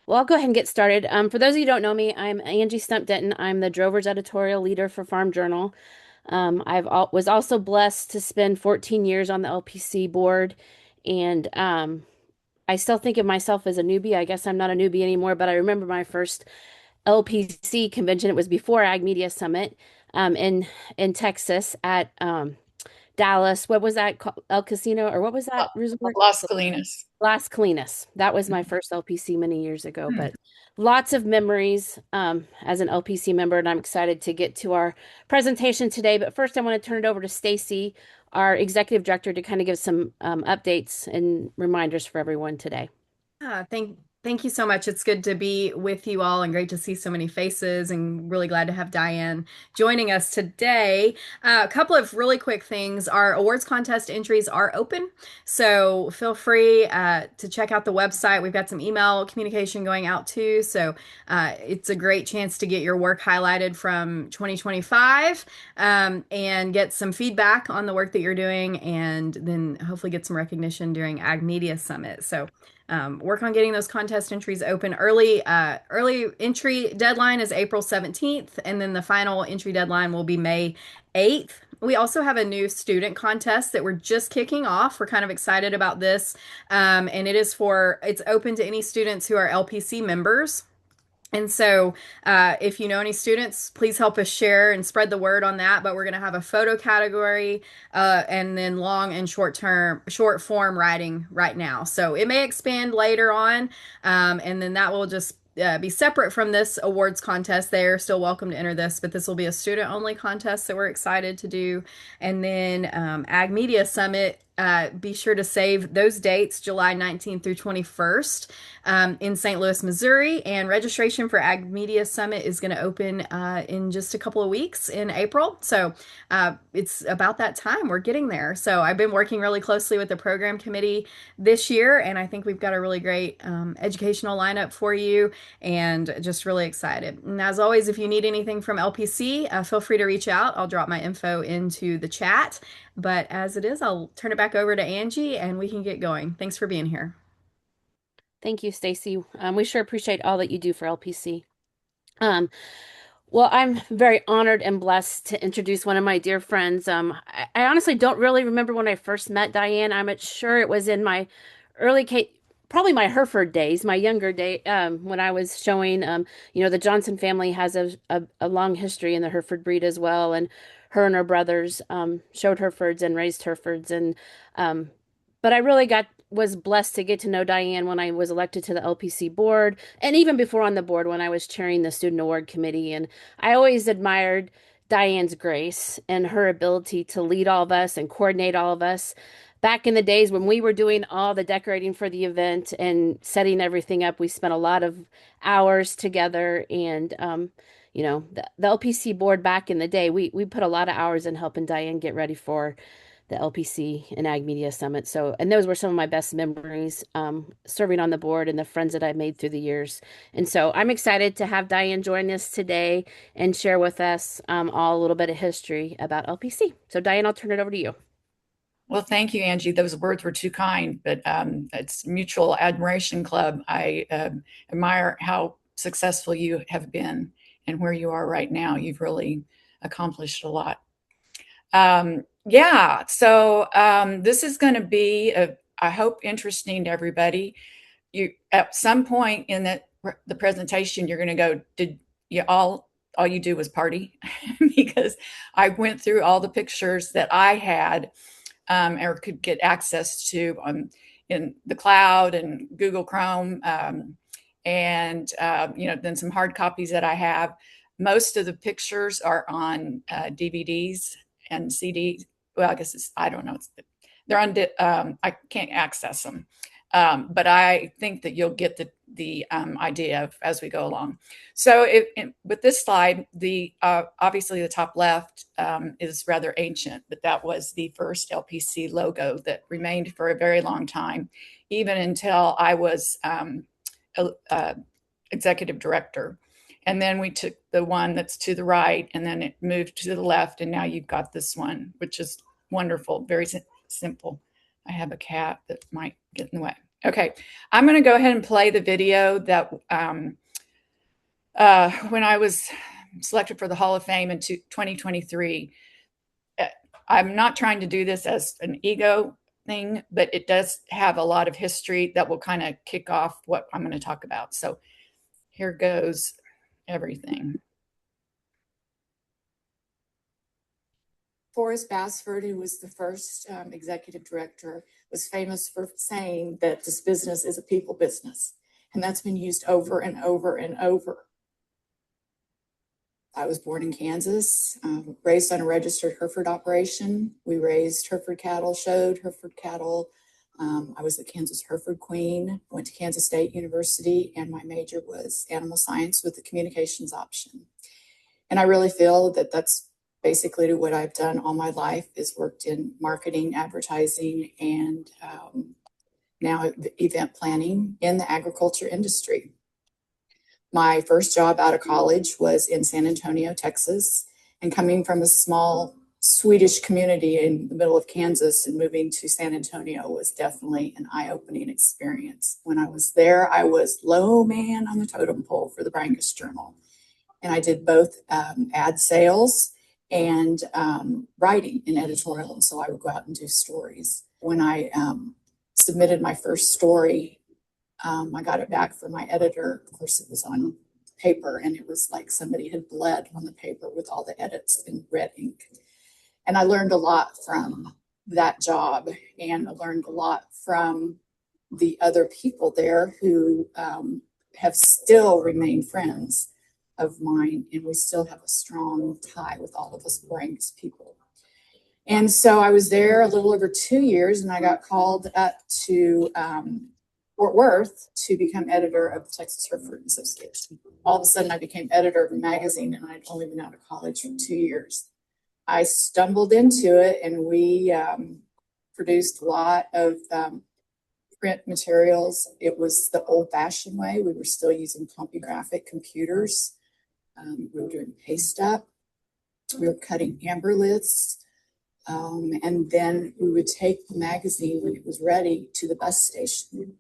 Well, I'll go ahead and get started. For those of you who don't know me, I'm Angie Stump Denton. I'm the Drover's editorial leader for Farm Journal. Was also blessed to spend 14 years on the LPC board, and I still think of myself as a newbie. I guess I'm not a newbie anymore, but I remember my first LPC convention. It was before Ag Media Summit, in Texas at Dallas. What was that called? El Casino, or what was that resort? Las Colinas. Las Colinas. That was my first LPC many years ago, but lots of memories as an LPC member, and I'm excited to get to our presentation today. But first, I want to turn it over to Stacy, our executive director, to kind of give some updates and reminders for everyone today. Thank you so much. It's good to be with you all and great to see so many faces and really glad to have Diane joining us today. A couple of really quick things. Our awards contest entries are open, so feel free to check out the website. We've got some email communication going out too, so it's a great chance to get your work highlighted from 2025 and get some feedback on the work that you're doing and then hopefully get some recognition during Ag Media Summit. So work on getting those contest entries open early. Early entry deadline is April 17th, and then the final entry deadline will be May 8th. We also have a new student contest that we're just kicking off. We're kind of excited about this, and it's open to any students who are LPC members. And so, if you know any students, please help us share and spread the word on that. But we're going to have a photo category, and then long and short form writing right now. So it may expand later on, and then that will just be separate from this awards contest. They are still welcome to enter this, but this will be a student only contest that we're excited to do. And then Ag Media Summit. Be sure to save those dates, July 19th through 21st, in St. Louis, Missouri. And registration for Ag Media Summit is going to open in just a couple of weeks in April. So it's about that time. We're getting there. So I've been working really closely with the program committee this year, and I think we've got a really great educational lineup for you and just really excited. And as always, if you need anything from LPC, feel free to reach out. I'll drop my info into the chat. But as it is, I'll turn it back over to Angie and we can get going. Thanks for being here. Thank you, Stacy. We sure appreciate all that you do for LPC. Um, Well, I'm very honored and blessed to introduce one of my dear friends. I honestly don't really remember when I first met Diane. I'm sure it was in my early K, probably my Hereford days, my younger day, when I was showing. The Johnson family has a long history in the Hereford breed as well, and her and her brothers showed Herefords and raised Herefords, and but I really got was blessed to get to know Diane when I was elected to the LPC board, and even before on the board when I was chairing the student award committee. And I always admired Diane's grace and her ability to lead all of us and coordinate all of us. Back in the days when we were doing all the decorating for the event and setting everything up, we spent a lot of hours together. And the LPC board back in the day, we put a lot of hours in helping Diane get ready for the LPC and Ag Media Summit. So, and those were some of my best memories, serving on the board and the friends that I've made through the years. And so I'm excited to have Diane join us today and share with us all a little bit of history about LPC. So, Diane, I'll turn it over to you. Well, thank you, Angie. Those words were too kind, but it's Mutual Admiration Club. I admire how successful you have been and where you are right now. You've really accomplished a lot. Yeah, so this is going to be, I hope, interesting to everybody. You at some point in the presentation, you're going to go, did you all you do was party? Because I went through all the pictures that I had or could get access to in the cloud and Google Chrome, and then some hard copies that I have. Most of the pictures are on DVDs and CDs. Well, I guess I don't know. They're on. I can't access them, but I think that you'll get the idea of as we go along. So, with this slide, the obviously the top left is rather ancient, but that was the first LPC logo that remained for a very long time, even until I was executive director. And then we took the one that's to the right, and then it moved to the left, and now you've got this one, which is wonderful, very simple. I have a cat that might get in the way. Okay, I'm going to go ahead and play the video that when I was selected for the Hall of Fame in 2023. I'm not trying to do this as an ego thing, but it does have a lot of history that will kind of kick off what I'm going to talk about. So here goes everything. Forrest Bassford, who was the first executive director, was famous for saying that this business is a people business. And that's been used over and over and over. I was born in Kansas, raised on a registered Hereford operation. We raised Hereford cattle, showed Hereford cattle. I was the Kansas Hereford Queen, went to Kansas State University, and my major was animal science with the communications option. And I really feel that that's basically what I've done all my life, is worked in marketing, advertising, and now event planning in the agriculture industry. My first job out of college was in San Antonio, Texas, and coming from a small Swedish community in the middle of Kansas and moving to San Antonio was definitely an eye-opening experience. When I was there, I was low man on the totem pole for the Brangus Journal, and I did both ad sales and writing and editorial, and so I would go out and do stories. When I submitted my first story, I got it back from my editor. Of course, it was on paper, and it was like somebody had bled on the paper with all the edits in red ink. And I learned a lot from that job, and I learned a lot from the other people there who have still remained friends of mine, and we still have a strong tie with all of us Brangus people. And so I was there a little over 2 years, and I got called up to Fort Worth to become editor of the Texas Hereford Association. All of a sudden, I became editor of a magazine, and I'd only been out of college for 2 years. I stumbled into it, and we produced a lot of print materials. It was the old-fashioned way. We were still using CompuGraphic computers. We were doing paste up. We were cutting amber lists. And then we would take the magazine when it was ready to the bus station,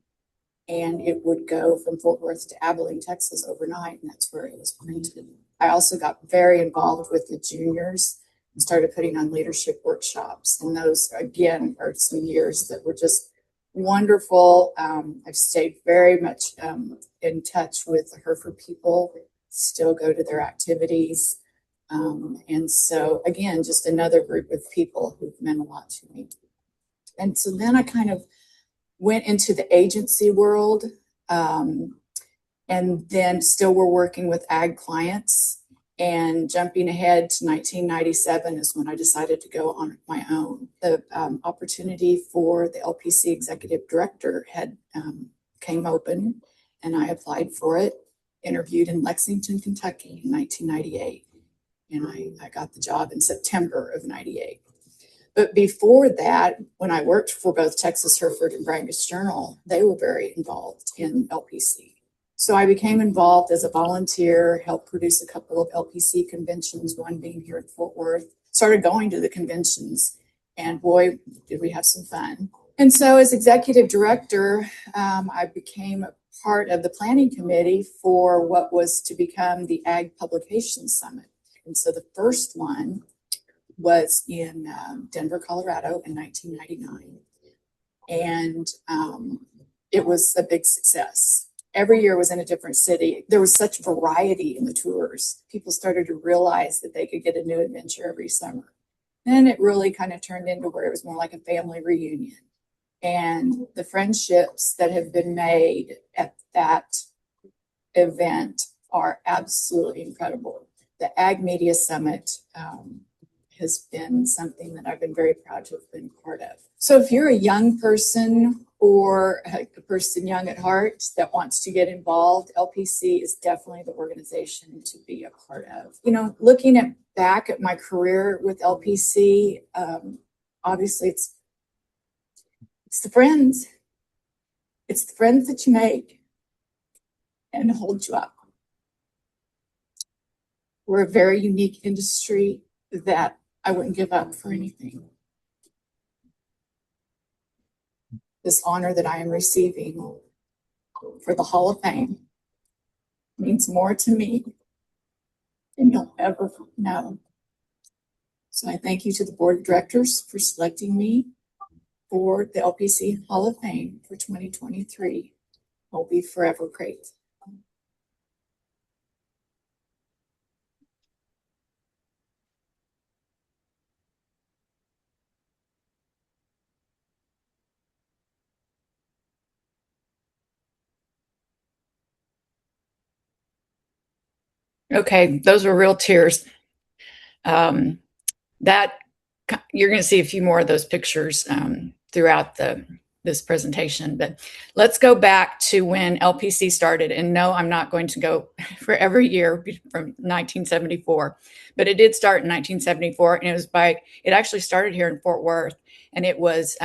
and it would go from Fort Worth to Abilene, Texas overnight, and that's where it was printed. I also got very involved with the juniors and started putting on leadership workshops. And those, again, are some years that were just wonderful. I've stayed very much in touch with the Hereford people, still go to their activities. And so, again, just another group of people who've meant a lot to me. And so then I kind of went into the agency world, and then still we're working with ag clients. And jumping ahead to 1997 is when I decided to go on my own. The opportunity for the LPC executive director had came open, and I applied for it, interviewed in Lexington, Kentucky in 1998. And I got the job in September of 98. But before that, when I worked for both Texas Hereford and Brangus Journal, they were very involved in LPC. So I became involved as a volunteer, helped produce a couple of LPC conventions, one being here in Fort Worth. Started going to the conventions, and boy, did we have some fun. And so as executive director, I became a part of the planning committee for what was to become the Ag Publications Summit. And so the first one was in Denver, Colorado in 1999. And it was a big success. Every year was in a different city. There was such variety in the tours. People started to realize that they could get a new adventure every summer. Then it really kind of turned into where it was more like a family reunion. And the friendships that have been made at that event are absolutely incredible. The Ag Media Summit has been something that I've been very proud to have been part of. So if you're a young person or a person young at heart that wants to get involved, LPC is definitely the organization to be a part of. You know, looking back at my career with LPC, obviously it's the friends. It's the friends that you make and hold you up. We're a very unique industry that I wouldn't give up for anything. this honor that I am receiving for the Hall of Fame means more to me than you'll ever know. So I thank you to the board of directors for selecting me for the LPC Hall of Fame for 2023. I'll be forever great. Okay, those were real tears. That you're going to see a few more of those pictures throughout this presentation. But let's go back to when LPC started. And no, I'm not going to go for every year from 1974, but it did start in 1974, and it actually started here in Fort Worth, and it was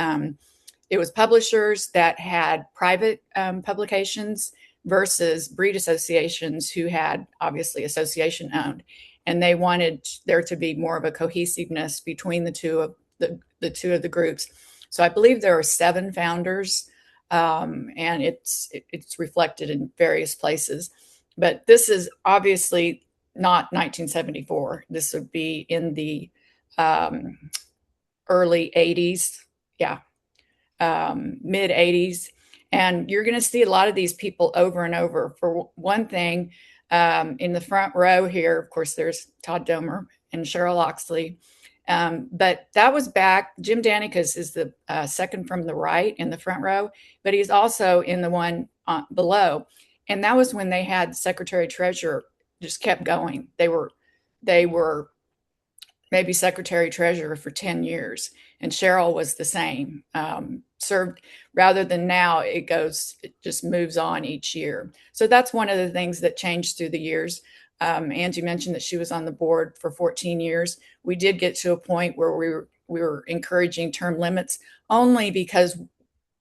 publishers that had private publications versus breed associations who had obviously association owned, and they wanted there to be more of a cohesiveness between the two of the groups. So I believe there are 7 founders, and it's reflected in various places. But this is obviously not 1974. This would be in the early 80s. Yeah, mid 80s. And you're going to see a lot of these people over and over. For one thing, in the front row here, of course, there's Todd Domer and Cheryl Oxley. But that was back. Jim Danikas is the second from the right in the front row, but he's also in the one below. And that was when they had Secretary Treasurer, just kept going. They were maybe Secretary Treasurer for 10 years. And Cheryl was the same, served rather than now it just moves on each year. So that's one of the things that changed through the years. Angie mentioned that she was on the board for 14 years. We did get to a point where we were encouraging term limits only because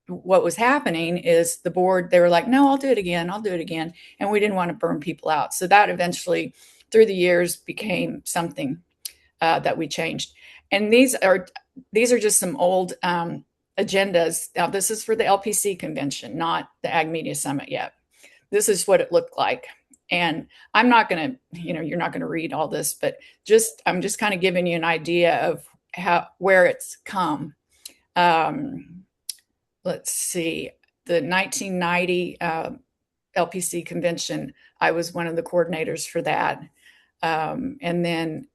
what was happening is the board, they were like, no, I'll do it again. And we didn't want to burn people out. So that eventually through the years became something that we changed. And these are just some old agendas. Now, this is for the LPC convention, not the Ag Media Summit yet. This is what it looked like. And I'm not going to, you're not going to read all this, but I'm just kind of giving you an idea of where it's come. Let's see, the 1990 LPC convention, I was one of the coordinators for that. And then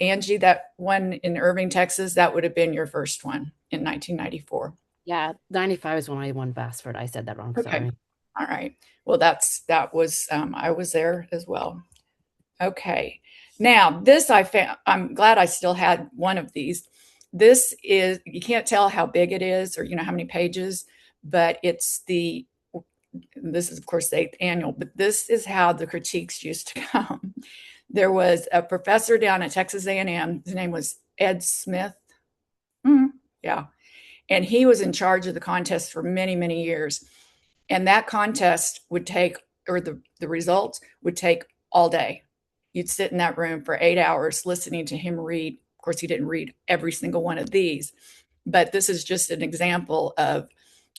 Angie, that one in Irving, Texas, that would have been your first one in 1994. Yeah, 95 is when I won Bassford. I said that wrong. Okay. Sorry. All right. Well, that was I was there as well. Okay. Now this I found. I'm glad I still had one of these. This is, you can't tell how big it is or how many pages, but this is of course the 8th annual, but this is how the critiques used to come. There was a professor down at Texas A&M. His name was Ed Smith. Yeah. And he was in charge of the contest for many, many years. And that contest would take, or the results would take all day. You'd sit in that room for 8 hours listening to him read. Of course, he didn't read every single one of these, but this is just an example of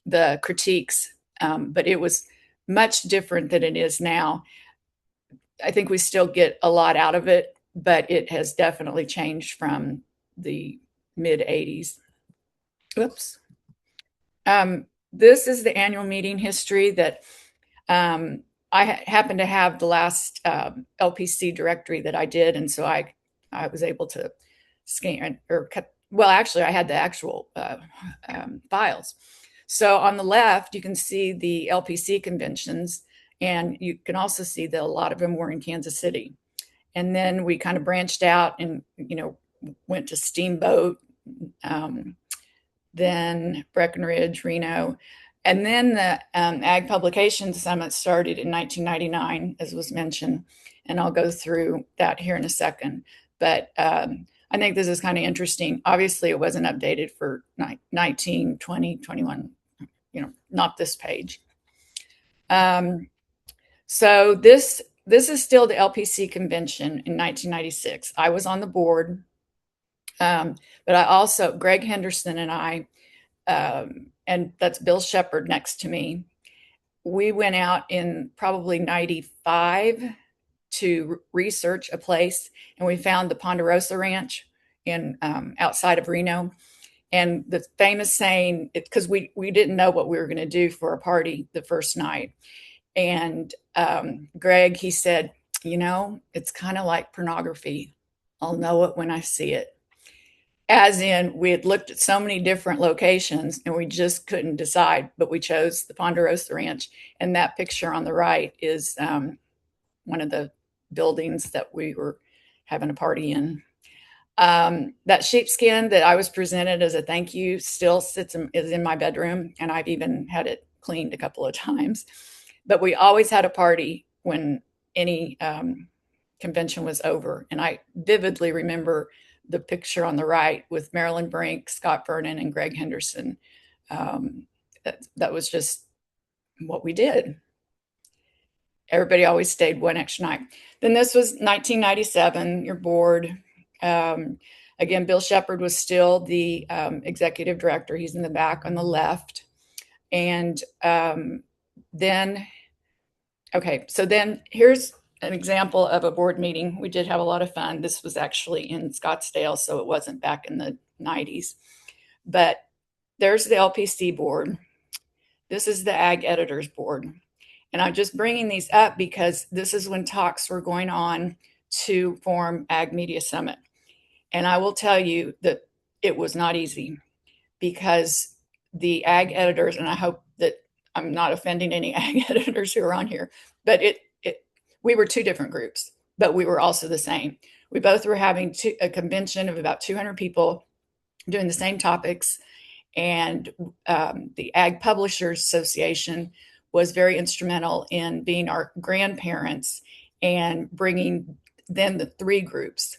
the critiques. But it was much different than it is now. I think we still get a lot out of it, but it has definitely changed from the mid 80s. Oops. This is the annual meeting history that I happen to have the last LPC directory that I did. And so I was able to scan or cut. Well, actually, I had the actual files. So on the left, you can see the LPC conventions. And you can also see that a lot of them were in Kansas City. And then we kind of branched out and, went to Steamboat, then Breckenridge, Reno. And then the Ag Publications Summit started in 1999, as was mentioned. And I'll go through that here in a second. But I think this is kind of interesting. Obviously, it wasn't updated for 19, 20, 21, not this page. So this is still the LPC convention in 1996. I was on the board, but I also, Greg Henderson and I, and and that's Bill Shepard next to me. We went out in probably 95 to research a place, and we found the Ponderosa Ranch in outside of Reno. And the famous saying, because we didn't know what we were going to do for a party the first night, and Greg, he said, it's kind of like pornography. I'll know it when I see it. As in, we had looked at so many different locations and we just couldn't decide, but we chose the Ponderosa Ranch. And that picture on the right is one of the buildings that we were having a party in. That sheepskin that I was presented as a thank you still is in my bedroom, and I've even had it cleaned a couple of times. But we always had a party when any convention was over. And I vividly remember the picture on the right with Marilyn Brink, Scott Vernon, and Greg Henderson. That was just what we did. Everybody always stayed one extra night. Then this was 1997. You're bored. Again, Bill Shepard was still the executive director. He's in the back on the left. And then here's an example of a board meeting. We did have a lot of fun. This was actually in Scottsdale, so it wasn't back in the 90s. But there's the LPC board. This is the Ag Editors Board. And I'm just bringing these up because this is when talks were going on to form Ag Media Summit. And I will tell you that it was not easy, because the ag editors, and I hope that I'm not offending any ag editors who are on here, but we were two different groups, but we were also the same. We both were having a convention of about 200 people doing the same topics. And the Ag Publishers Association was very instrumental in being our grandparents and bringing then the three groups.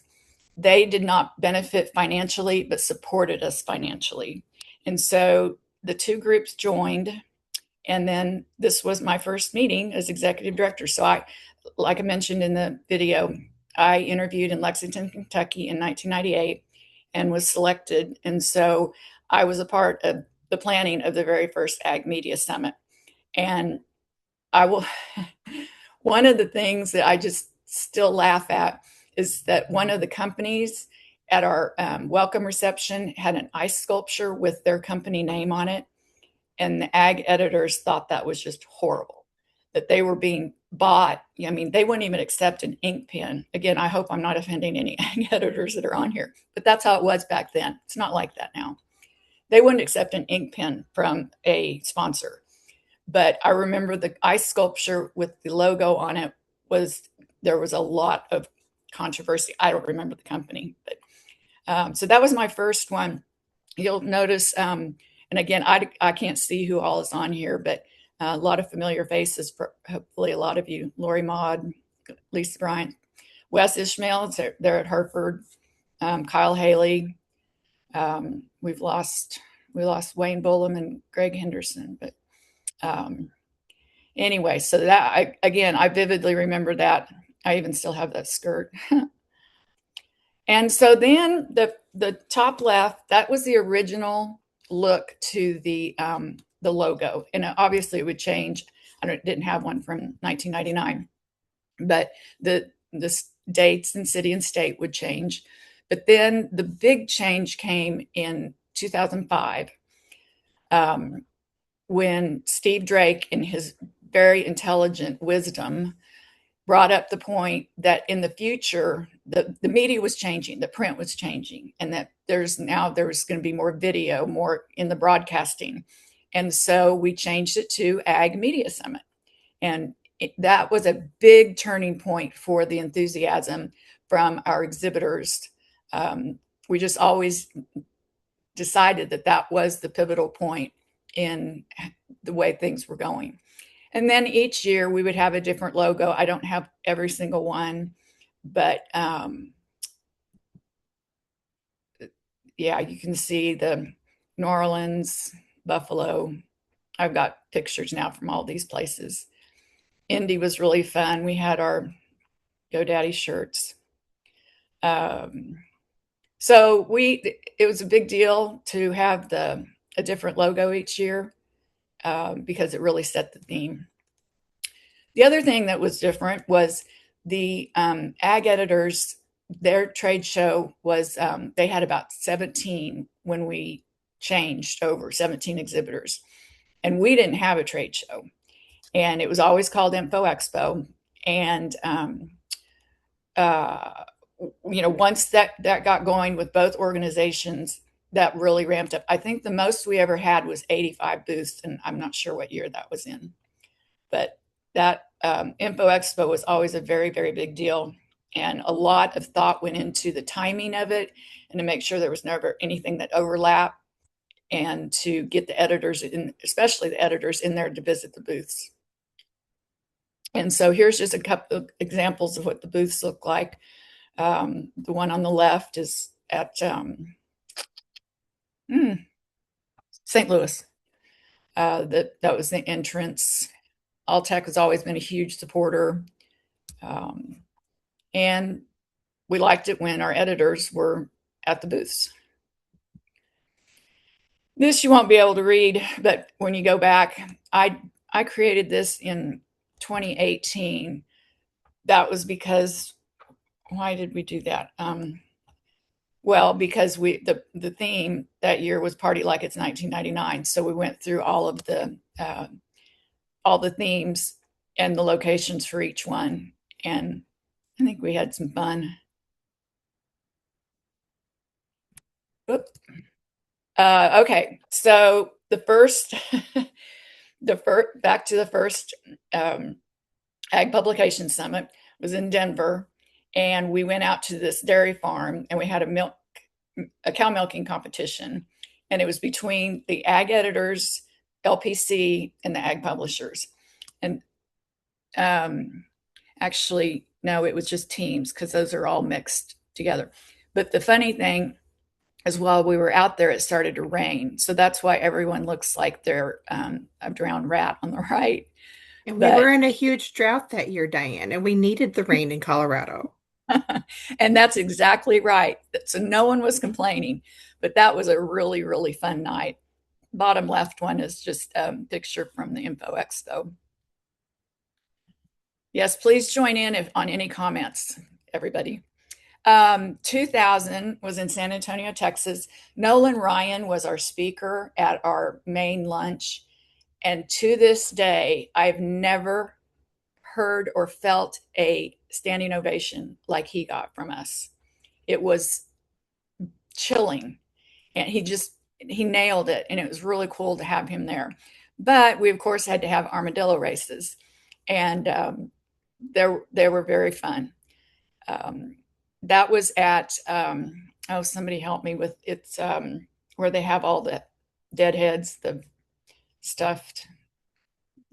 They did not benefit financially, but supported us financially. And so the two groups joined. And then this was my first meeting as executive director. So like I mentioned in the video, I interviewed in Lexington, Kentucky in 1998 and was selected. And so I was a part of the planning of the very first Ag Media Summit. And one of the things that I just still laugh at is that one of the companies at our welcome reception had an ice sculpture with their company name on it. And the ag editors thought that was just horrible, that they were being bought. I mean, they wouldn't even accept an ink pen. Again, I hope I'm not offending any ag editors that are on here, but that's how it was back then. It's not like that now. They wouldn't accept an ink pen from a sponsor. But I remember the ice sculpture with the logo on it there was a lot of controversy. I don't remember the company, but so that was my first one. You'll notice, and again, I can't see who all is on here, but a lot of familiar faces for hopefully a lot of you. Lori Maud, Lisa Bryant, Wes Ishmael, they're at Hereford, Kyle Haley. We lost Wayne Bullum and Greg Henderson, but anyway, so that I vividly remember that. I even still have that skirt. And so then the top left, that was the original look to the logo, and obviously it would change. I didn't have one from 1999, but the dates and city and state would change. But then the big change came in 2005, when Steve Drake, in his very intelligent wisdom, brought up the point that in the future, the media was changing, the print was changing, and that there was going to be more video, more in the broadcasting. And so we changed it to Ag Media Summit. And that was a big turning point for the enthusiasm from our exhibitors. We just always decided that was the pivotal point in the way things were going. And then each year we would have a different logo. I don't have every single one, but yeah, you can see the New Orleans, Buffalo. I've got pictures now from all these places. Indy was really fun. We had our GoDaddy shirts. So it was a big deal to have the a different logo each year because it really set the theme. The other thing that was different was the ag editors. Their trade show was they had about 17 when we changed over, 17 exhibitors, and we didn't have a trade show, and it was always called Info Expo. And uh, once that got going with both organizations, that really ramped up. I think the most we ever had was 85 booths, and I'm not sure what year that was in, but that Info Expo was always a very, very big deal. And a lot of thought went into the timing of it and to make sure there was never anything that overlapped, and to get the editors in, especially the editors in there to visit the booths. And so here's just a couple of examples of what the booths look like. The one on the left is at St. Louis. That was the entrance. Alltech has always been a huge supporter. And we liked it when our editors were at the booths. This you won't be able to read, but when you go back, I created this in 2018. That was because, why did we do that? Well, because the theme that year was Party Like It's 1999. So we went through all the themes and the locations for each one. And I think we had some fun. Oops. Okay, so the first, back to the first Ag Publication Summit was in Denver, and we went out to this dairy farm, and we had a cow milking competition, and it was between the ag editors, LPC, and the ag publishers. And actually, no, it was just teams because those are all mixed together. But the funny thing is, while we were out there, it started to rain. So that's why everyone looks like they're a drowned rat on the right. And we were in a huge drought that year, Diane, and we needed the rain in Colorado. And that's exactly right. So no one was complaining, but that was a really, really fun night. Bottom left one is just a picture from the Info Expo. Yes, please join in on any comments, everybody. 2000 was in San Antonio, Texas. Nolan Ryan was our speaker at our main lunch. And to this day, I've never heard or felt a standing ovation like he got from us. It was chilling, and he nailed it, and it was really cool to have him there. But we, of course, had to have armadillo races, and they were very fun. That was at, somebody help me with, it's where they have all the dead heads, the stuffed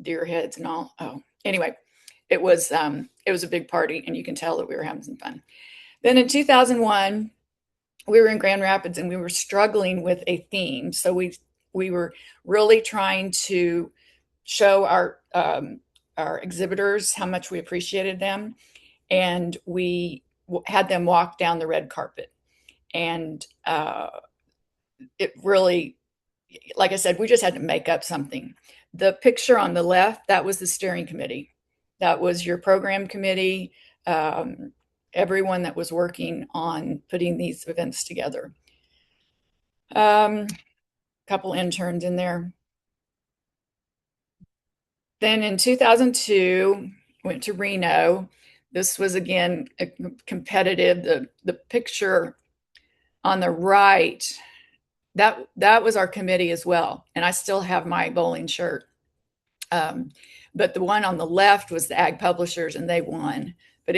deer heads and all. Oh, anyway, it was a big party, and you can tell that we were having some fun. Then in 2001, we were in Grand Rapids, and we were struggling with a theme. So we were really trying to show our exhibitors how much we appreciated them, and we had them walk down the red carpet. And it really, like I said, we just had to make up something. The picture on the left, that was the steering committee. That was your program committee, everyone that was working on putting these events together. Couple interns in there. Then in 2002, went to Reno. This was, again, competitive. The picture on the right, that was our committee as well. And I still have my bowling shirt. But the one on the left was the ag publishers, and they won. But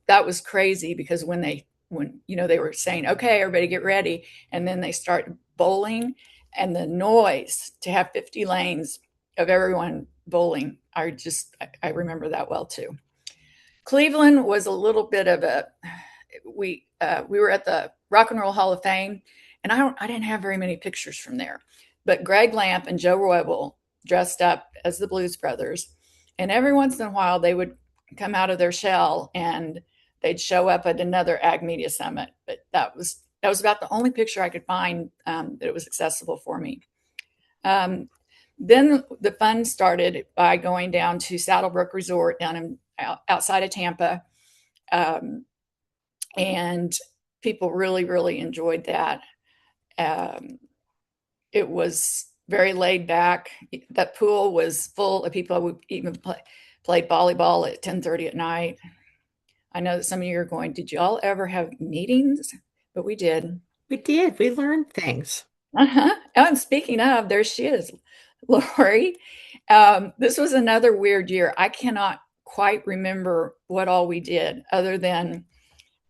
that was crazy, because when they were saying, okay, everybody get ready, and then they start bowling, and the noise to have 50 lanes of everyone bowling, I remember that well too. Cleveland was a little bit of we were at the Rock and Roll Hall of Fame, and I didn't have very many pictures from there, but Greg Lamp and Joe Roybal dressed up as the Blues Brothers, and every once in a while they would come out of their shell and they'd show up at another Ag Media Summit. But that was about the only picture I could find that was accessible for me. Um, then the fun started by going down to Saddlebrook Resort outside of Tampa. Um, and people really, really enjoyed that. Um, it was very laid back. That pool was full of people who even played volleyball at 10:30 at night. I know that some of you are going, did y'all ever have meetings? But we did. We did. We learned things. Uh-huh. Oh, and speaking of, there she is, Lori. This was another weird year. I cannot quite remember what all we did other than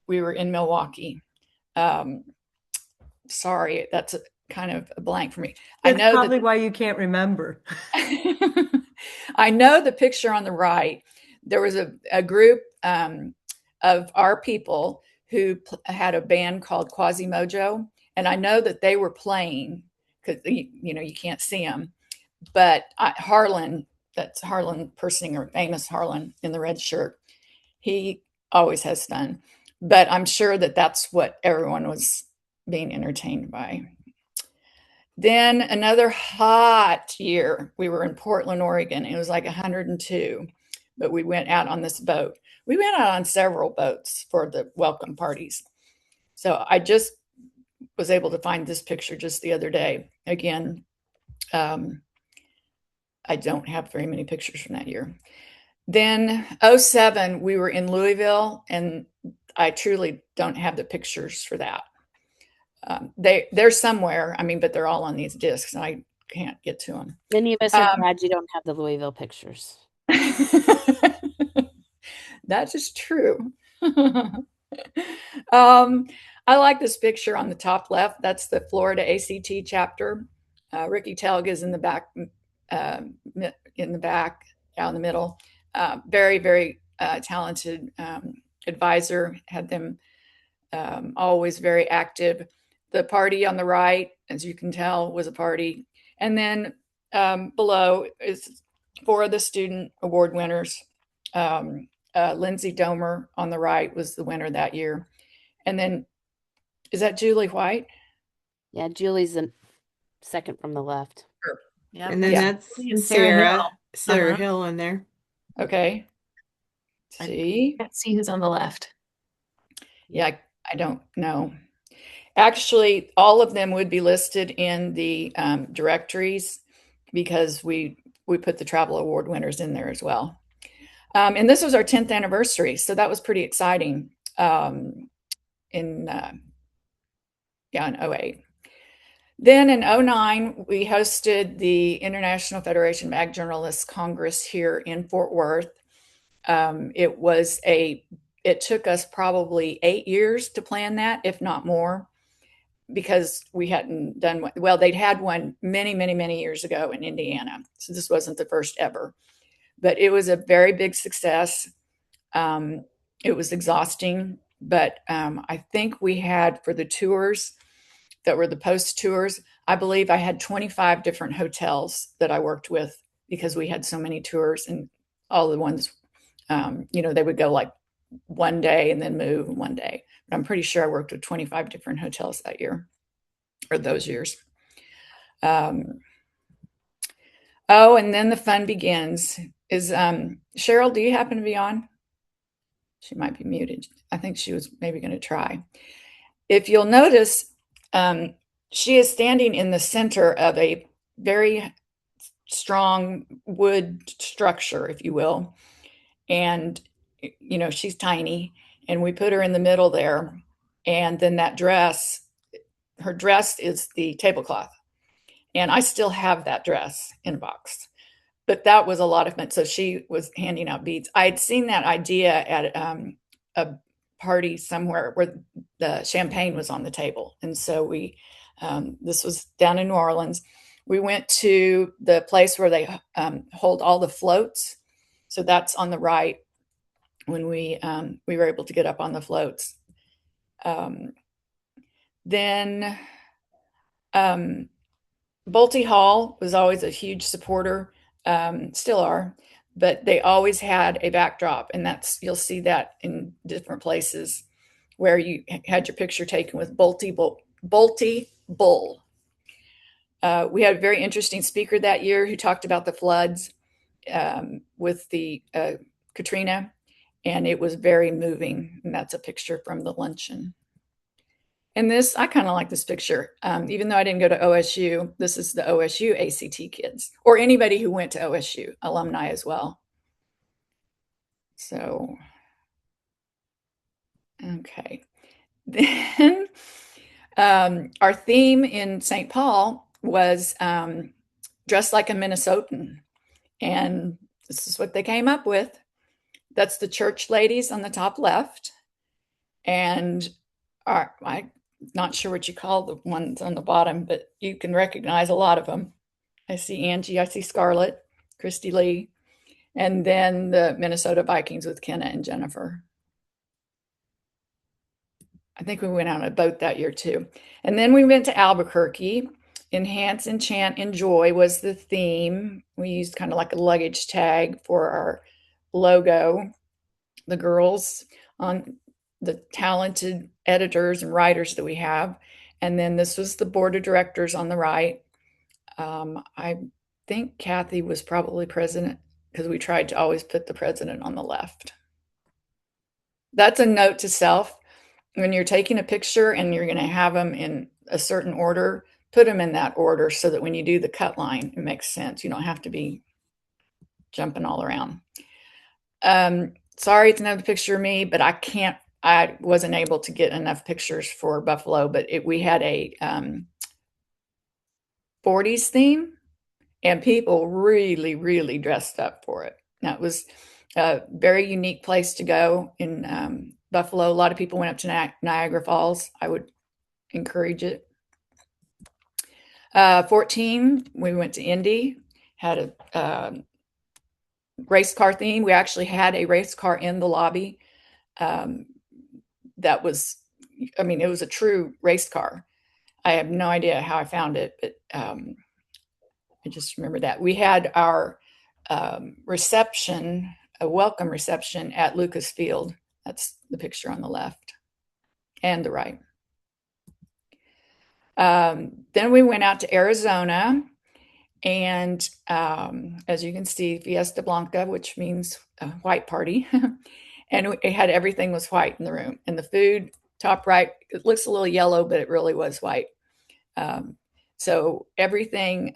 we were in Milwaukee. Um, sorry, that's kind of a blank for me. That's probably why you can't remember. I know the picture on the right. There was a group of our people who had a band called Quasimojo, and I know that they were playing because you can't see them. But Harlan, that's Harlan Persinger, famous Harlan in the red shirt. He always has fun, but I'm sure that that's what everyone was being entertained by. Then another hot year, we were in Portland, Oregon. It was like 102, but we went out on this boat. We went out on several boats for the welcome parties. So I just was able to find this picture just the other day. Again, I don't have very many pictures from that year. Then 07, we were in Louisville, and I truly don't have the pictures for that. They're somewhere. I mean, but they're all on these discs, and I can't get to them. Many of us are glad you don't have the Louisville pictures. That is true. I like this picture on the top left. That's the Florida ACT chapter. Ricky Telg is in the back, out in the middle. Very, very talented advisor. Had them always very active. The party on the right, as you can tell, was a party. And then below is 4 of the student award winners. Lindsay Domer on the right was the winner that year. And then, is that Julie White? Yeah, Julie's the second from the left. Sure. Yep. And then Yeah. that's Sarah Hill. Sarah Hill in there. Okay. See? I can't see who's on the left. Yeah, I don't know. Actually, all of them would be listed in the directories because we put the travel award winners in there as well. And this was our 10th anniversary, so that was pretty exciting in 08. Then in 09, we hosted the International Federation of Ag Journalists Congress here in Fort Worth. It took us probably 8 years to plan that, if not more, because we hadn't done one. Well, they'd had one many, many, many years ago in Indiana. So this wasn't the first ever, but it was a very big success. It was exhausting, but I think we had, for the tours that were the post tours, I believe I had 25 different hotels that I worked with because we had so many tours, and all the ones, they would go like one day and then move one day. But I'm pretty sure I worked with 25 different hotels that year or those years. And then the fun begins. Is Cheryl, do you happen to be on? She might be muted. I think she was maybe going to try. If you'll notice, she is standing in the center of a very strong wood structure, if you will. And, she's tiny, and we put her in the middle there. And then her dress is the tablecloth. And I still have that dress in a box. But that was a lot of fun. So she was handing out beads. I'd seen that idea at a party somewhere where the champagne was on the table. And so this was down in New Orleans. We went to the place where they hold all the floats. So that's on the right when we were able to get up on the floats. Then Bolte Hall was always a huge supporter, still are, but they always had a backdrop, and you'll see that in different places where you had your picture taken with Bolte Bull. We had a very interesting speaker that year who talked about the floods with the Katrina, and it was very moving. And that's a picture from the luncheon. And this, I kind of like this picture. Even though I didn't go to OSU, this is the OSU ACT kids, or anybody who went to OSU, alumni as well. So, okay. Then our theme in St. Paul was dressed like a Minnesotan. And this is what they came up with. That's the church ladies on the top left. And I'm not sure what you call the ones on the bottom, but you can recognize a lot of them. I see Angie, I see Scarlett, Christy Lee, and then the Minnesota Vikings with Kenna and Jennifer. I think we went on a boat that year too. And then we went to Albuquerque. Enhance, Enchant, Enjoy was the theme. We used kind of like a luggage tag for our logo. The girls on the talented editors and writers that we have. And then this was the board of directors on the right. I think Kathy was probably president because we tried to always put the president on the left. That's a note to self. When you're taking a picture and you're going to have them in a certain order, put them in that order so that when you do the cut line, it makes sense. You don't have to be jumping all around. Sorry, it's another picture of me, but I wasn't able to get enough pictures for Buffalo, but we had a 40s theme and people really, really dressed up for it. Now, it was a very unique place to go in Buffalo. A lot of people went up to Niagara Falls. I would encourage it. 14, we went to Indy, had a race car theme. We actually had a race car in the lobby. That was, I mean, it was a true race car. I have no idea how I found it, but I just remember that. We had our reception, a welcome reception at Lucas Field. That's the picture on the left and the right. Then we went out to Arizona, and as you can see, Fiesta Blanca, which means a white party. And it had everything was white in the room. And the food, top right, it looks a little yellow, but it really was white. So everything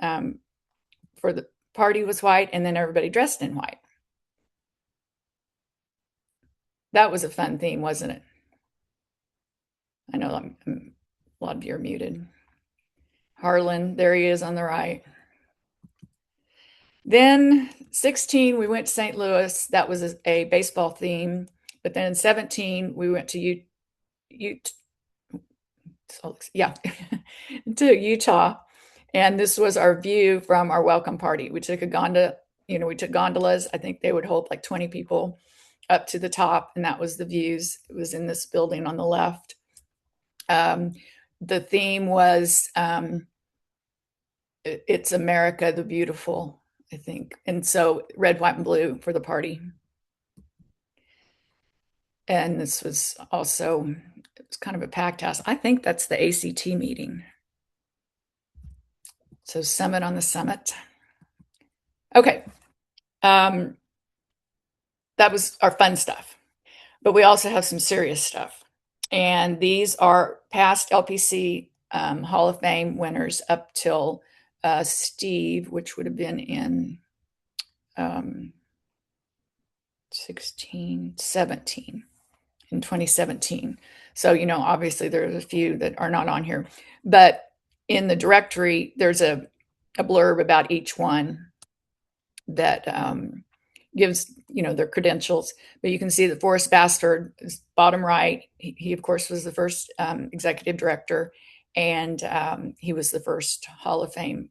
for the party was white, and then everybody dressed in white. That was a fun theme, wasn't it? I know a lot of you are muted. Harlan, there he is on the right. Then 16, we went to St. Louis. That was a baseball theme. But then in 17, we went to to Utah. And this was our view from our welcome party. We took a gondola, we took gondolas. I think they would hold like 20 people up to the top. And that was the views. It was in this building on the left. The theme was It's America the Beautiful, I think. And so red, white, and blue for the party. And this was also, it's kind of a packed house. I think that's the ACT meeting. So Summit on the Summit. Okay. That was our fun stuff. But we also have some serious stuff. And these are past LPC Hall of Fame winners up till Steve, which would have been in 17 in 2017. So, obviously there's a few that are not on here, but in the directory, there's a blurb about each one that gives, their credentials. But you can see that Forrest Bastard is bottom right. He of course, was the first executive director, and he was the first Hall of Fame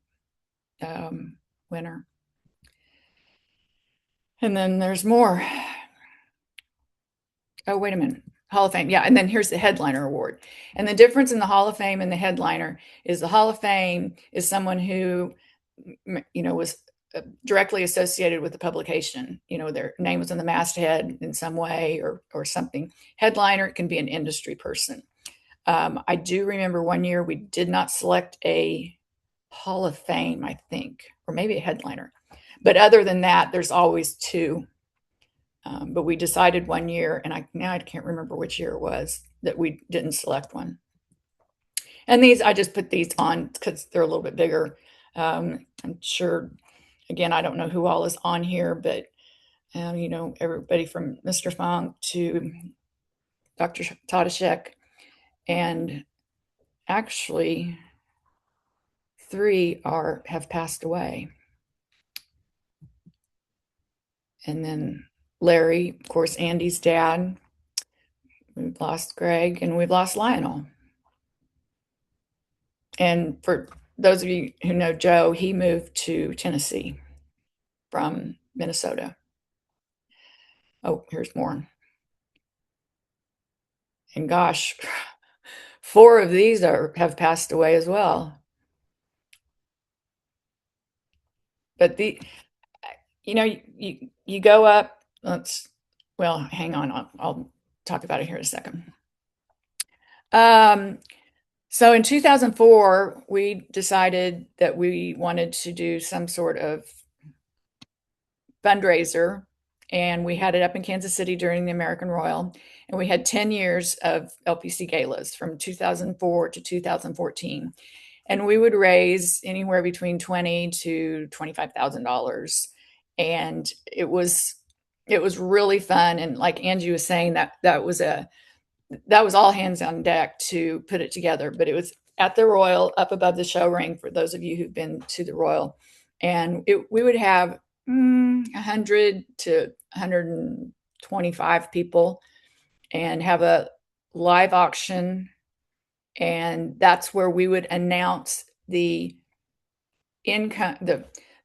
winner. And then there's more. Oh, wait a minute. Hall of Fame. Yeah. And then here's the headliner award. And the difference in the Hall of Fame and the headliner is the Hall of Fame is someone who, was directly associated with the publication. Their name was on the masthead in some way or something. Headliner can be an industry person. I do remember one year we did not select a Hall of Fame, I think, or maybe a headliner. But other than that, there's always two. But we decided one year, and I can't remember which year it was, that we didn't select one. And these, I just put these on because they're a little bit bigger. I'm sure, again, I don't know who all is on here, but everybody from Mr. Funk to Dr. Tadashek, and actually 3 have passed away. And then Larry, of course, Andy's dad. We've lost Greg, and we've lost Lionel. And for those of you who know Joe, he moved to Tennessee from Minnesota. Oh, here's more. And gosh, 4 of these have passed away as well. But you go up. Hang on. I'll talk about it here in a second. So in 2004, we decided that we wanted to do some sort of fundraiser, and we had it up in Kansas City during the American Royal, and we had 10 years of LPC galas from 2004 to 2014, and we would raise anywhere between $20,000 to $25,000, and it was really fun. And like Angie was saying, that was all hands on deck to put it together. But it was at the Royal, up above the show ring, for those of you who've been to the Royal, and we would have 100 to 125 people, and have a live auction. And that's where we would announce the income,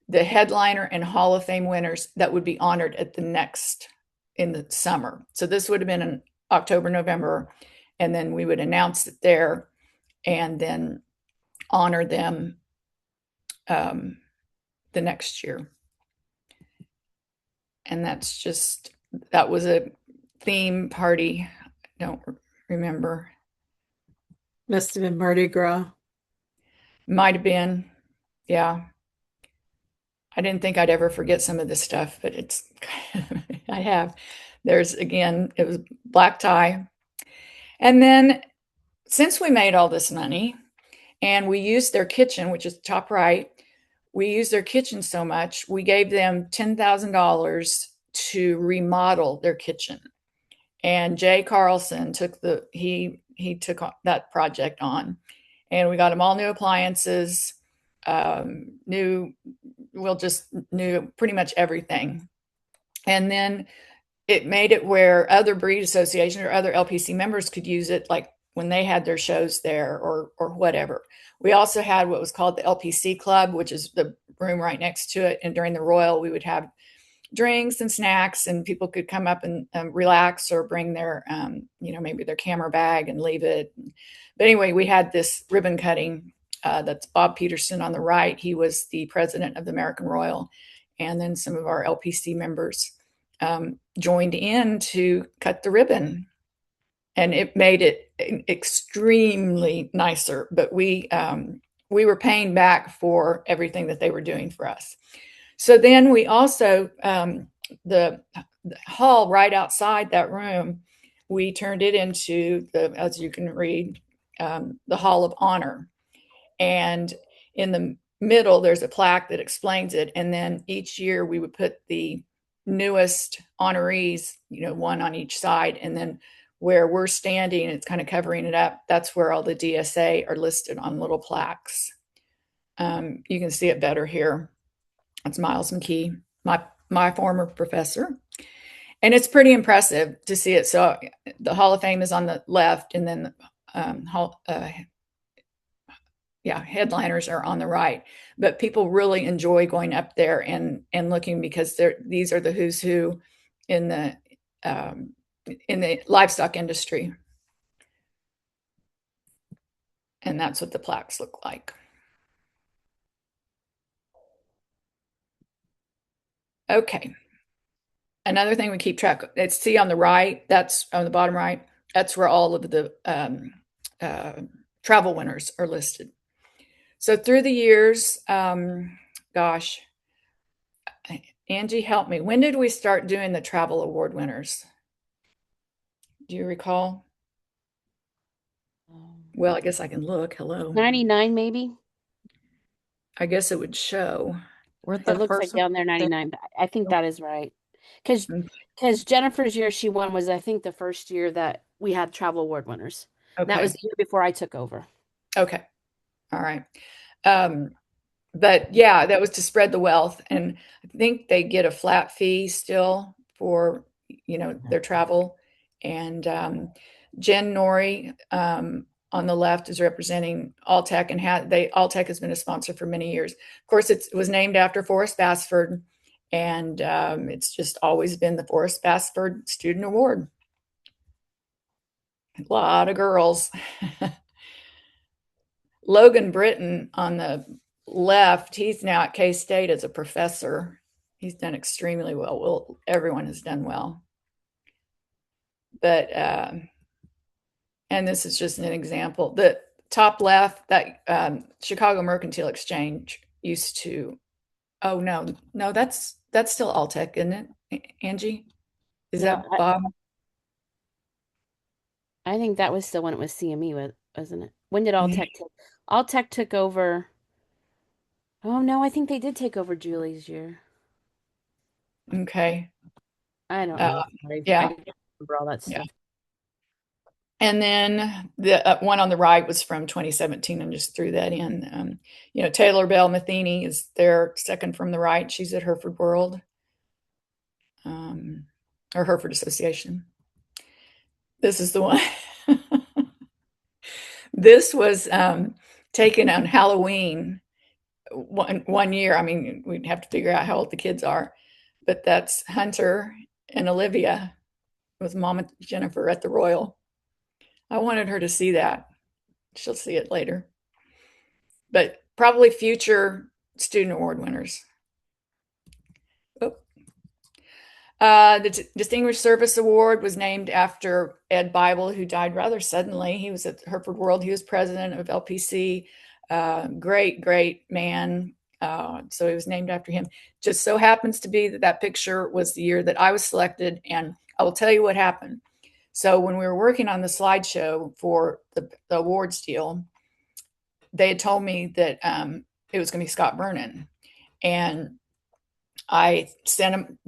the headliner and Hall of Fame winners that would be honored in the summer. So this would have been in October, November, and then we would announce it there and then honor them the next year. And that was a theme party. I don't remember. Must have been Mardi Gras. Might have been. Yeah. I didn't think I'd ever forget some of this stuff, but I have. It was black tie. And then since we made all this money and we used their kitchen, which is top right, we used their kitchen so much, we gave them $10,000 to remodel their kitchen. And Jay Carlson took that project on, and we got them all new appliances, new pretty much everything. And then it made it where other breed associations or other LPC members could use it, like when they had their shows there or whatever. We also had what was called the LPC Club, which is the room right next to it. And during the Royal, we would have drinks and snacks, and people could come up and relax or bring their, maybe their camera bag and leave it. But anyway, we had this ribbon cutting. That's Bob Peterson on the right. He was the president of the American Royal. And then some of our LPC members joined in to cut the ribbon. And it made it extremely nicer. But we were paying back for everything that they were doing for us. So then we also, the hall right outside that room, we turned it into as you can read, the Hall of Honor. And in the middle, there's a plaque that explains it. And then each year we would put the newest honorees, one on each side. And then where we're standing, it's kind of covering it up. That's where all the DSA are listed on little plaques. You can see it better here. That's Miles McKee, my former professor. And it's pretty impressive to see it. So the Hall of Fame is on the left, and then headliners are on the right. But people really enjoy going up there and looking, because these are the who's who in the livestock industry. And that's what the plaques look like. Okay. Another thing we keep track of, see on the right, that's on the bottom right, that's where all of the travel winners are listed. So through the years, gosh, Angie, help me. When did we start doing the travel award winners? Do you recall? Well, I guess I can look. Hello. 99 maybe. I guess it would show. We're It the looks like first one. down there 99, but I think that is right. Because Jennifer's year she won was I think the first year that we had travel award winners. And that was Okay. the year before I took over. Okay. All right. But yeah, that was to spread the wealth. And I think they get a flat fee still for, their travel. And Jen Norrie on the left is representing Alltech, and Alltech has been a sponsor for many years. Of course, it was named after Forrest Bassford, and it's just always been the Forrest Bassford Student Award. A lot of girls. Logan Britton on the left, he's now at K-State as a professor. He's done extremely well. Well, everyone has done well. But, and this is just an example. The top left, that Chicago Mercantile Exchange used to, oh, no, that's still Alltech, isn't it, Angie? Is No, that Bob? I think that was still when it was CME, wasn't it? When did Yeah. Alltech took over? Oh no, I think they did take over Julie's year. Okay. I don't know. I Yeah. can't remember all that Yeah. stuff. And then the one on the right was from 2017. I just threw that in. Taylor Bell Matheny is there, second from the right. She's at Hereford World, or Hereford Association. This is the one. This was taken on Halloween one year. I mean, we'd have to figure out how old the kids are, but that's Hunter and Olivia with Mama Jennifer at the Royal. I wanted her to see that. She'll see it later. But probably future student award winners. Oh. The Distinguished Service Award was named after Ed Bible, who died rather suddenly. He was at Hereford World. He was president of LPC. Great, great man. So he was named after him. Just so happens to be that picture was the year that I was selected. And I will tell you what happened. So when we were working on the slideshow for the awards deal, they had told me that it was going to be Scott Vernon. And I sent him,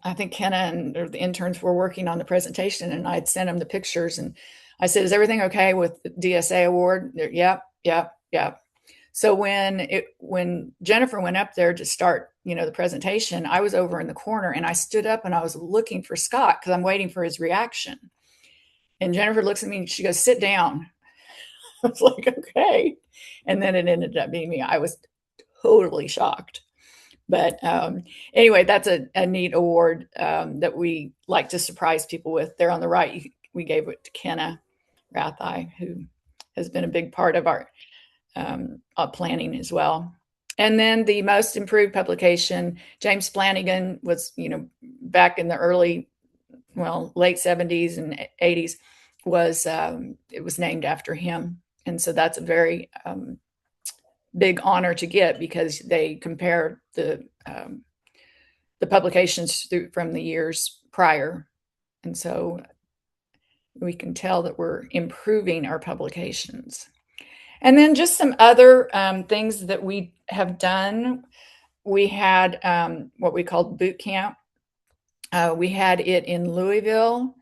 I think Kenna and the interns were working on the presentation, and I'd sent them the pictures. And I said, is everything okay with the DSA award? Yep, yep, yep. So when Jennifer went up there to start, the presentation, I was over in the corner and I stood up and I was looking for Scott because I'm waiting for his reaction. And Jennifer looks at me and she goes, sit down. I was like, okay. And then it ended up being me. I was totally shocked. But anyway, that's a neat award that we like to surprise people with. There on the right, we gave it to Kenna Rathai, who has been a big part of our planning as well. And then the most improved publication, James Flanagan was, back in the late 70s and 80s, it was named after him. And so that's a very big honor to get because they compare the publications from the years prior. And so we can tell that we're improving our publications. And then just some other things that we have done. We had what we called boot camp. We had it in Louisville,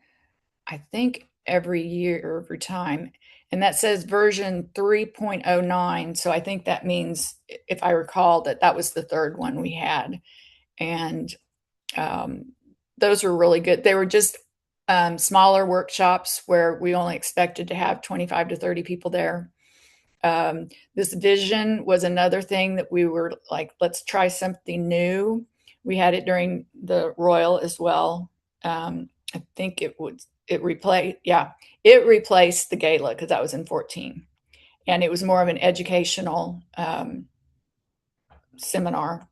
I think every year or every time. And that says version 3.09. So I think that means, if I recall, that was the third one we had. And those were really good. They were just smaller workshops where we only expected to have 25 to 30 people there. This vision was another thing that we were like, let's try something new. We had it during the Royal as well. I think it replaced the gala because that was in 14. And it was more of an educational seminar.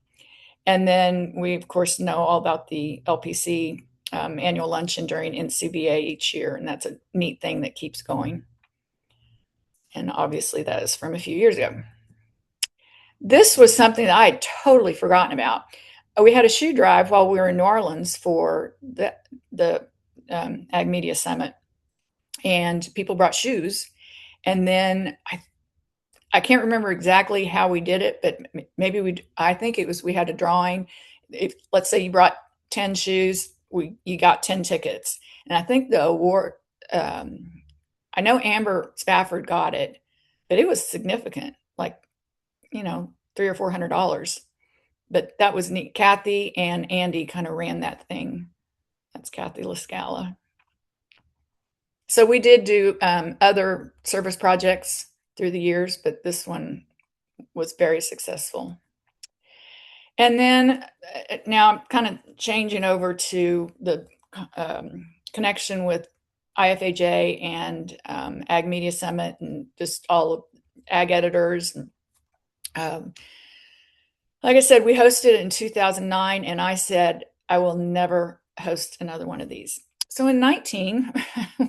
And then we, of course, know all about the LPC annual luncheon during NCBA each year. And that's a neat thing that keeps going. And obviously that is from a few years ago. This was something that I had totally forgotten about. We had a shoe drive while we were in New Orleans for the Ag Media Summit, and people brought shoes. And then I can't remember exactly how we did it, but maybe I think it was we had a drawing. If let's say you brought 10 shoes, you got 10 tickets. And I think the award, um, I know Amber Spafford got it, but it was significant, like, three or $400. But that was neat. Kathy and Andy kind of ran that thing. That's Kathy LaScala. So we did do other service projects through the years, but this one was very successful. And then now I'm kind of changing over to the connection with IFAJ and Ag Media Summit and just all of ag editors. And, like I said, we hosted it in 2009, and I said, I will never host another one of these. So in 19,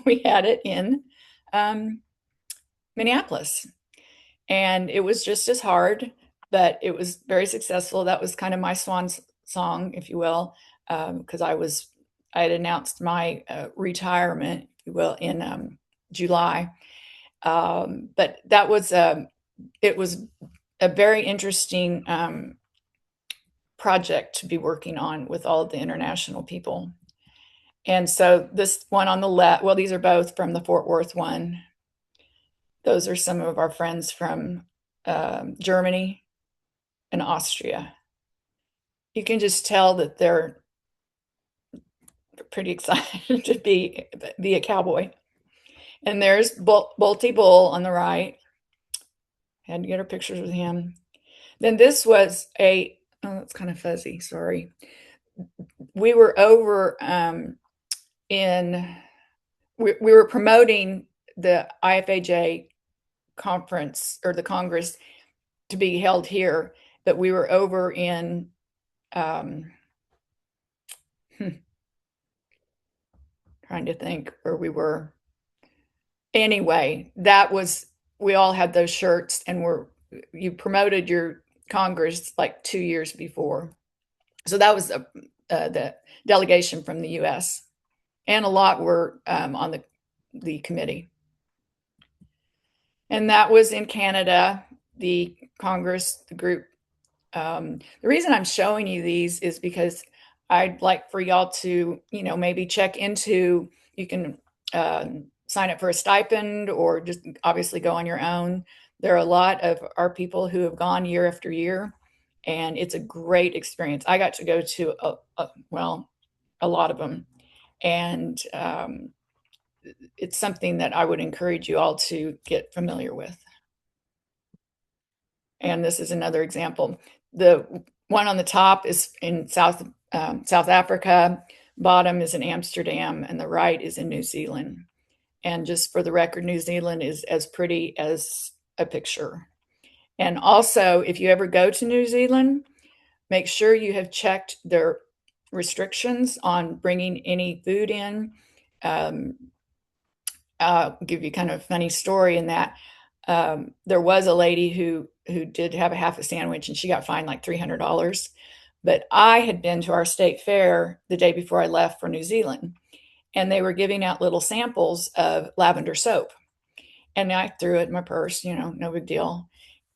we had it in Minneapolis, and it was just as hard, but it was very successful. That was kind of my swan song, if you will, because I had announced my retirement, if you will, in July. But that was it was a very interesting project to be working on with all of the international people. And so this one on the left, well, these are both from the Fort Worth one. Those are some of our friends from Germany and Austria. You can just tell that they're pretty excited to be a cowboy. And there's Bolty Bull on the right. Had to get our pictures with him. Then this was it's kind of fuzzy, sorry. We were over we were promoting the IFAJ conference or the Congress to be held here, but we were over in trying to think where we were. Anyway, we all had those shirts, and you promoted your Congress like 2 years before. So that was the delegation from the U.S. and a lot were on the committee. And that was in Canada, the Congress, the group. The reason I'm showing you these is because I'd like for y'all to, maybe check into, you can sign up for a stipend or just obviously go on your own. There are a lot of our people who have gone year after year, and it's a great experience. I got to go to, a lot of them. And it's something that I would encourage you all to get familiar with. And this is another example. The one on the top is in South Africa, bottom is in Amsterdam, and the right is in New Zealand. And just for the record, New Zealand is as pretty as a picture. And also, if you ever go to New Zealand, make sure you have checked their restrictions on bringing any food in. I'll give you kind of a funny story in that there was a lady who did have a half a sandwich, and she got fined like $300. But I had been to our state fair the day before I left for New Zealand, and they were giving out little samples of lavender soap. And I threw it in my purse, no big deal.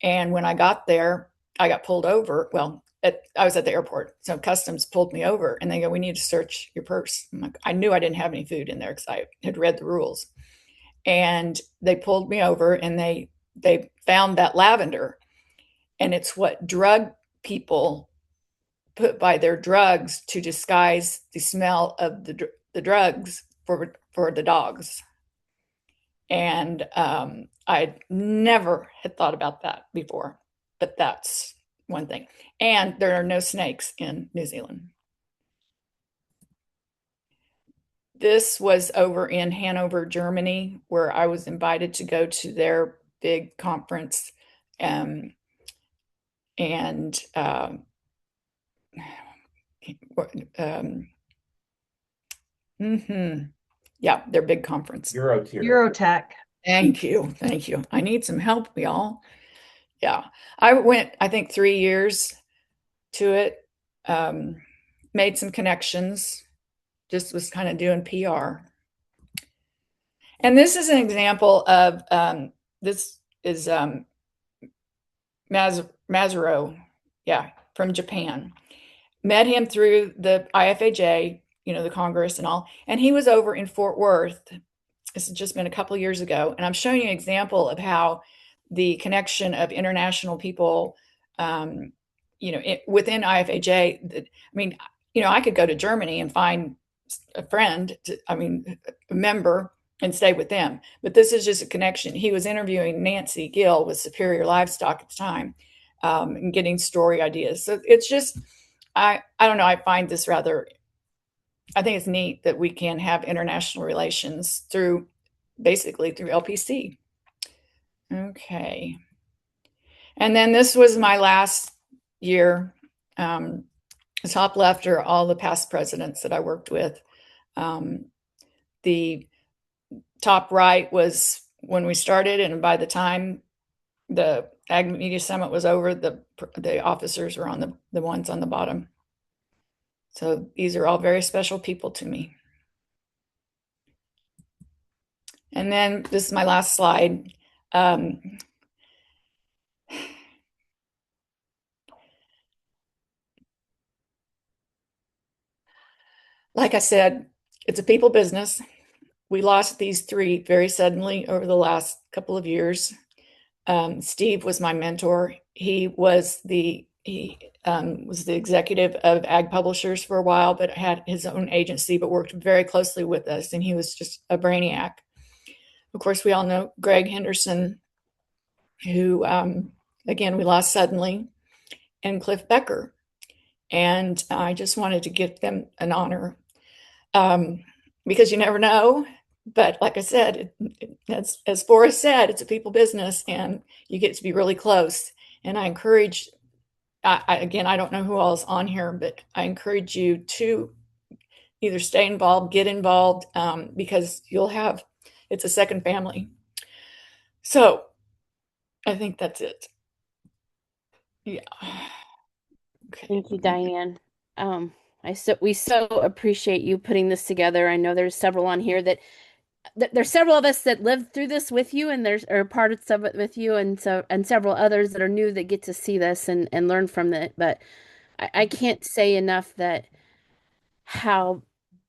And when I got there, I got pulled over. Well, I was at the airport. So customs pulled me over, and they go, "We need to search your purse." I'm like, I knew I didn't have any food in there because I had read the rules. And they pulled me over, and they found that lavender. And it's what drug people put by their drugs to disguise the smell of the drugs for the dogs. And I never had thought about that before, but that's one thing. And there are no snakes in New Zealand. This was over in Hanover, Germany, where I was invited to go to their big conference. And yeah, their big conference. Eurotech. Thank you. I need some help, y'all. Yeah. I went, I think, 3 years to it. Um, Made some connections, just was kind of doing PR. And this is an example of this is Mazuro, yeah, from Japan. Met him through the IFAJ, the Congress and all, and he was over in Fort Worth. This has just been a couple of years ago, and I'm showing you an example of how the connection of international people, um, within IFAJ. I mean, I could go to Germany and find a friend, a member, and stay with them. But this is just a connection. He was interviewing Nancy Gill with Superior Livestock at the time, and getting story ideas. So it's just, I don't know. I find this rather. I think it's neat that we can have international relations basically through LPC. Okay. And then this was my last year. The top left are all the past presidents that I worked with. The top right was when we started, and by the time the Ag Media Summit was over, the officers were on the ones on the bottom. So these are all very special people to me. And then this is my last slide. Like I said, it's a people business. We lost these three very suddenly over the last couple of years. Steve was my mentor. He was the executive of Ag Publishers for a while, but had his own agency, but worked very closely with us, and he was just a brainiac. Of course, we all know Greg Henderson, who, again, we lost suddenly, and Cliff Becker. And I just wanted to give them an honor, because you never know. But like I said, as Forrest said, it's a people business, and you get to be really close. And I encourage, again, I don't know who all is on here, but I encourage you to either stay involved, get involved, because it's a second family. So I think that's it. Yeah. Okay. Thank you, Diane. We so appreciate you putting this together. I know there's several on here there's several of us that lived through this with you, and there's are parts of it with you, and several others that are new that get to see this and learn from it. But I can't say enough that how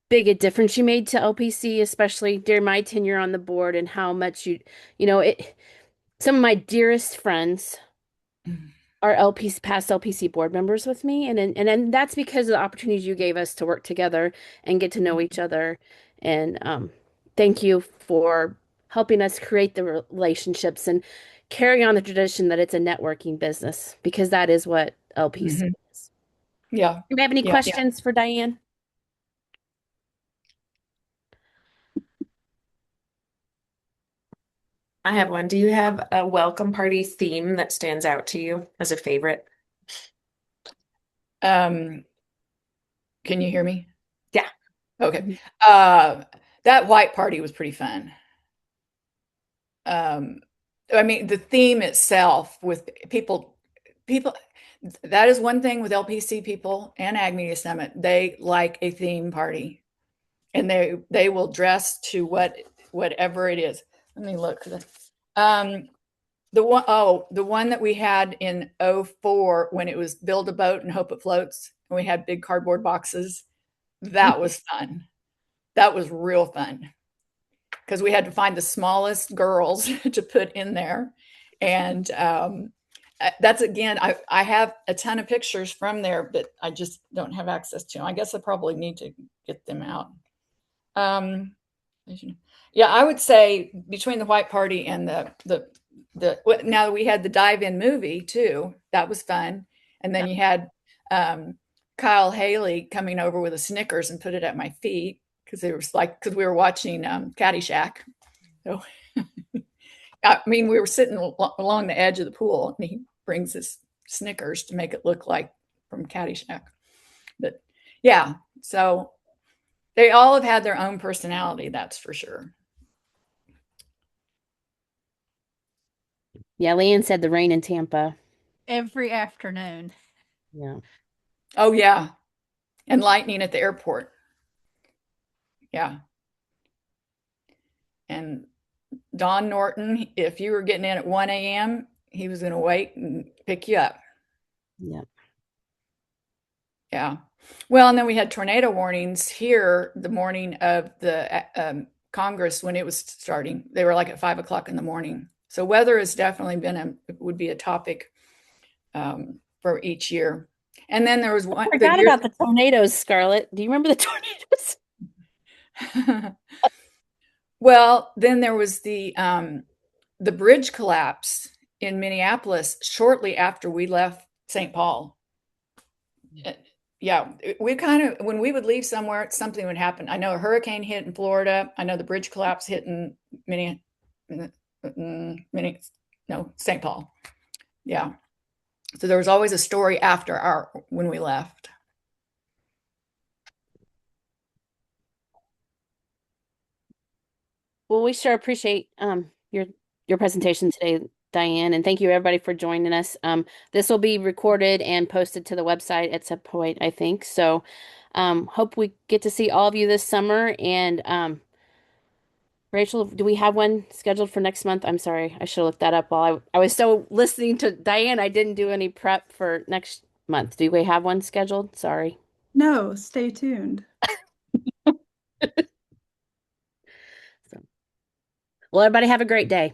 big a difference you made to LPC, especially during my tenure on the board, and how much it. Some of my dearest friends are LPC past LPC board members with me, and that's because of the opportunities you gave us to work together and get to know each other. And thank you for helping us create the relationships and carry on the tradition that it's a networking business, because that is what LPC Mhm. is. Yeah. Do you have any Yeah. questions for Diane? I have one. Do you have a welcome party theme that stands out to you as a favorite? Can you hear me? Yeah. Okay. That white party was pretty fun. I mean, the theme itself with people, that is one thing with LPC people and Ag Media Summit. They like a theme party, and they will dress to whatever it is. Let me look. The one that we had in '04 when it was build a boat and hope it floats, and we had big cardboard boxes. That was fun. That was real fun, because we had to find the smallest girls to put in there. And that's, again, I have a ton of pictures from there, but I just don't have access to them. I guess I probably need to get them out. Yeah, I would say between the white party and now that we had the dive-in movie too, that was fun. And then you had Kyle Haley coming over with a Snickers and put it at my feet, because we were watching Caddyshack. So, I mean, we were sitting along the edge of the pool, and he brings this Snickers to make it look like from Caddyshack. But yeah, so they all have had their own personality, that's for sure. Yeah, Leanne said the rain in Tampa. every afternoon. Yeah. Oh, yeah. And lightning at the airport. Yeah. And Don Norton, if you were getting in at 1 a.m., he was going to wait and pick you up. Yeah. Yeah. Well, and then we had tornado warnings here the morning of the Congress when it was starting. They were like at 5 o'clock in the morning. So weather has definitely been would be a topic for each year. And then there was one the Forgot year. about the tornadoes, Scarlett. Do you remember the tornadoes? Well, then there was the bridge collapse in Minneapolis shortly after we left St. Paul. Yeah, we kind of when we would leave somewhere, something would happen. I know a hurricane hit in Florida. I know the bridge collapse hit in Minne, Minne, no, St. Paul. Yeah. So there was always a story after our when we left. Well, we sure appreciate your presentation today, Diane, and thank you everybody for joining us. This will be recorded and posted to the website at some point, I think. So, hope we get to see all of you this summer. And Rachel, do we have one scheduled for next month? I'm sorry, I should have looked that up while I was so listening to Diane. I didn't do any prep for next month. Do we have one scheduled? Sorry. No, stay tuned. So, well, everybody have a great day.